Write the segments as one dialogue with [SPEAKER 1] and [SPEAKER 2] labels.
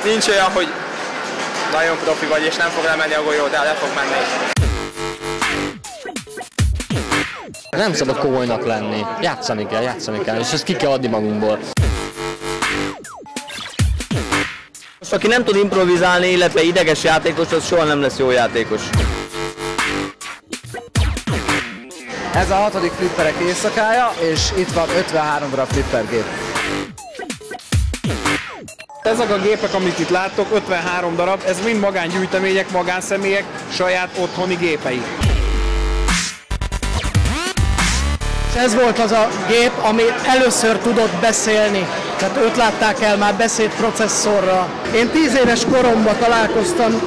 [SPEAKER 1] Nincs olyan, hogy nagyon profi vagy és nem fog lemenni a golyó, de le fog menni.
[SPEAKER 2] Nem szabad komolynak lenni. Játszani kell, és ezt ki kell adni magunkból.
[SPEAKER 3] Aki nem tud improvizálni, illetve ideges játékos, az soha nem lesz jó játékos.
[SPEAKER 4] Ez a 6. flipperek éjszakája, és itt van 53 darab flippergép.
[SPEAKER 5] Ezek a gépek, amit itt láttok, 53 darab, ez mind magángyűjtemények, magánszemélyek, saját otthoni gépei.
[SPEAKER 6] Ez volt az a gép, ami először tudott beszélni. Tehát őt látták el már beszédprocesszorral. Én 10 éves koromban találkoztam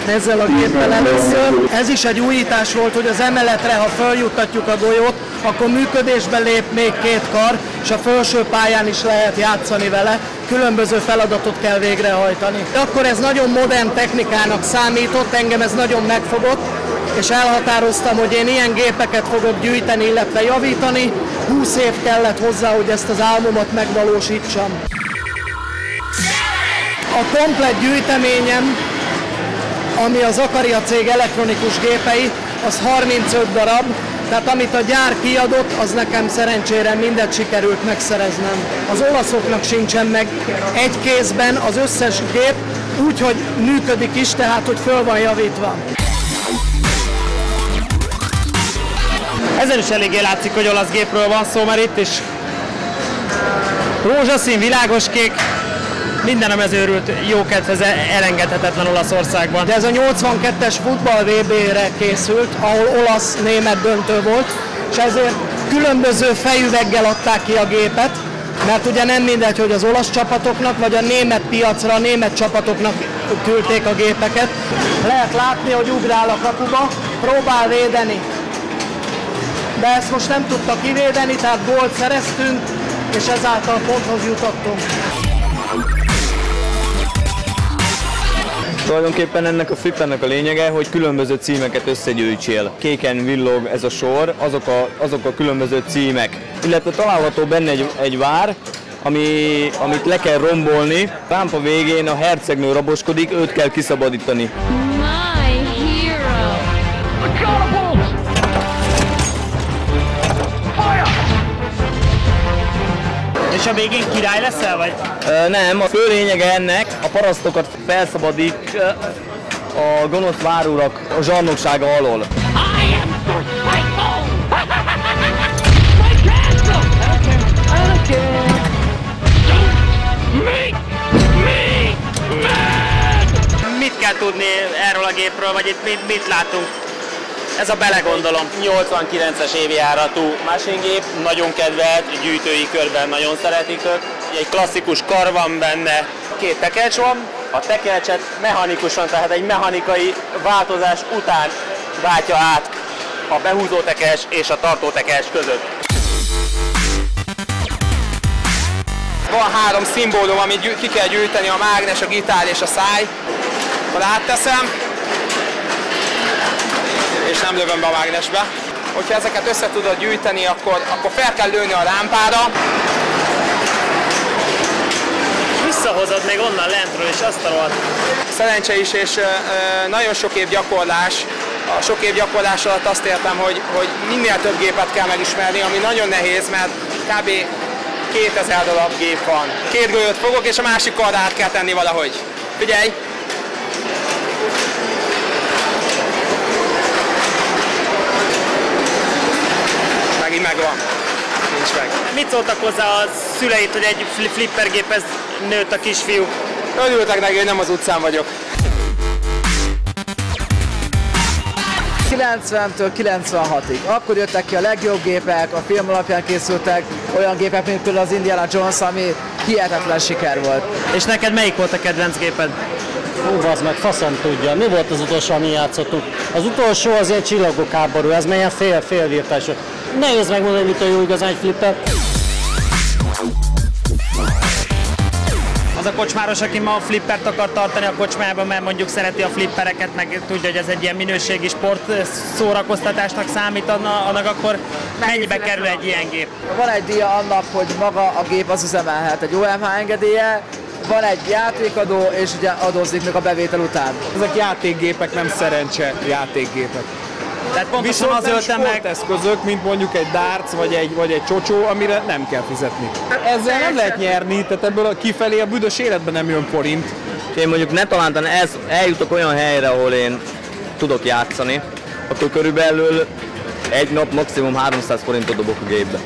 [SPEAKER 6] ezzel a géppel először. Ez is egy újítás volt, hogy az emeletre, ha feljuttatjuk a golyót, akkor működésbe lép még 2 kar, és a felső pályán is lehet játszani vele. Különböző feladatot kell végrehajtani. Akkor ez nagyon modern technikának számított, engem ez nagyon megfogott, és elhatároztam, hogy én ilyen gépeket fogok gyűjteni, illetve javítani. 20 év kellett hozzá, hogy ezt az álmomat megvalósítsam. A komplett gyűjteményem, ami az Akaria cég elektronikus gépei, az 35 darab, tehát amit a gyár kiadott, az nekem szerencsére mindet sikerült megszereznem. Az olaszoknak sincsen meg egy kézben az összes gép, úgyhogy működik is, tehát hogy föl van javítva.
[SPEAKER 7] Ezen is eléggé látszik, hogy olasz gépről van szó, mert itt is rózsaszín, világoskék, minden a mezőrült jókedv, elengedhetetlen Olaszországban.
[SPEAKER 6] De ez a 82-es futball VB-re készült, ahol olasz-német döntő volt, és ezért különböző fejüveggel adták ki a gépet, mert ugye nem mindegy, hogy az olasz csapatoknak, vagy a német piacra, a német csapatoknak küldték a gépeket. Lehet látni, hogy ugrál a kapuba, próbál védeni. De ezt most nem tudta kivédeni, tehát gólt szereztünk, és ezáltal ponthoz jutottunk.
[SPEAKER 3] Tulajdonképpen ennek a flippernek a lényege, hogy különböző címeket összegyűjtsél. Kéken villog ez a sor, azok a különböző címek. Illetve található benne egy vár, amit le kell rombolni. A lámpa végén a hercegnő raboskodik, őt kell kiszabadítani.
[SPEAKER 7] És a végén király leszel, vagy?
[SPEAKER 3] Nem, a fő lényege ennek, a parasztokat felszabadít a gonosz várurak a zsarnoksága alól.
[SPEAKER 7] Mit kell tudni erről a gépről, vagy itt mit látunk? Ez a belegondolom.
[SPEAKER 8] 89-es évjáratú masingép, nagyon kedvelt, gyűjtői körben nagyon szeretik ők. Egy klasszikus kar van benne, 2 tekercs van, a tekercset mechanikusan, tehát egy mechanikai változás után váltja át a behúzó tekercs és a tartó tekercs között.
[SPEAKER 1] Van 3 szimbólum, amit ki kell gyűjteni, a mágnes, a gitár és a száj. Akkor átteszem, és nem lövöm be a mágnesbe. Hogyha ezeket össze tudod gyűjteni, akkor fel kell lőni a lámpára.
[SPEAKER 7] Visszahozod még onnan lentről, és azt a rohadt.
[SPEAKER 1] Szerencse is, és nagyon sok év gyakorlás. A sok év gyakorlás alatt azt értem, hogy minél több gépet kell megismerni, ami nagyon nehéz, mert kb. 2000 darab gép van. 2 golyót fogok, és a másik karra át kell tenni valahogy. Figyelj! Megint megvan. Nincs meg.
[SPEAKER 7] Mit szóltak hozzá a szüleit, hogy egy flippergéphez nőtt a kisfiú?
[SPEAKER 1] Örültek neki, hogy nem az utcán vagyok.
[SPEAKER 4] 90-től 96-ig. Akkor jöttek ki a legjobb gépek, a film alapján készültek olyan gépek, mint például az Indiana Jones, ami hihetetlen siker volt.
[SPEAKER 7] És neked melyik volt a kedvenc géped?
[SPEAKER 2] Hú, az meg faszom tudja. Mi volt az utolsó, ami játszottuk? Az utolsó az ilyen csillagok háború, ez melyen félvirtás. Nehéz megmondani, mit a jó igazán egy flipper.
[SPEAKER 7] Az a kocsmáros, aki ma a flippert akar tartani a kocsmában, mert mondjuk szereti a flippereket, meg tudja, hogy ez egy ilyen minőségi sport szórakoztatásnak számít annak, akkor mennyibe kerül egy ilyen gép?
[SPEAKER 4] Van egy díja annak, hogy maga a gép az üzemelhet egy OMH engedélye, van egy játékadó, és ugye adózik még a bevétel után.
[SPEAKER 5] Ezek játékgépek, nem szerencse játékgépek.
[SPEAKER 7] Tehát pontosan
[SPEAKER 5] Viszont
[SPEAKER 7] az öltem meg.
[SPEAKER 5] sporteszközök, mint mondjuk egy darts vagy egy csocsó, amire nem kell fizetni. Ezzel nem lehet nyerni, tehát ebből kifelé a büdös életben nem jön forint.
[SPEAKER 3] Én mondjuk ne talán eljutok olyan helyre, ahol én tudok játszani, akkor körülbelül egy nap maximum 300 forintot dobok a gépbe.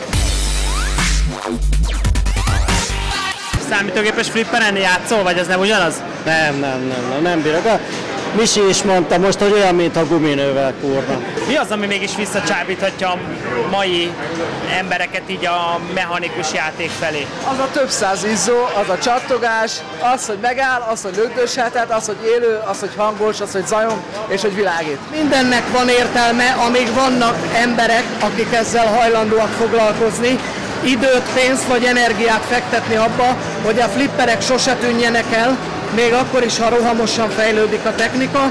[SPEAKER 7] Számítógépes flipperen játszol, vagy ez nem ugyanaz?
[SPEAKER 2] Nem bírok. Misi is mondta most, hogy olyan, mintha guminővel kúrna.
[SPEAKER 7] Mi az, ami mégis visszacsábíthatja a mai embereket így a mechanikus játék felé?
[SPEAKER 4] Az a több száz izzó, az a csattogás, az, hogy megáll, az, hogy lögdösheted, az, hogy élő, az, hogy hangos, az, hogy zajong, és hogy világít.
[SPEAKER 6] Mindennek van értelme, amíg vannak emberek, akik ezzel hajlandóak foglalkozni, időt, pénzt vagy energiát fektetni abba, hogy a flipperek sose tűnjenek el, még akkor is, ha rohamosan fejlődik a technika,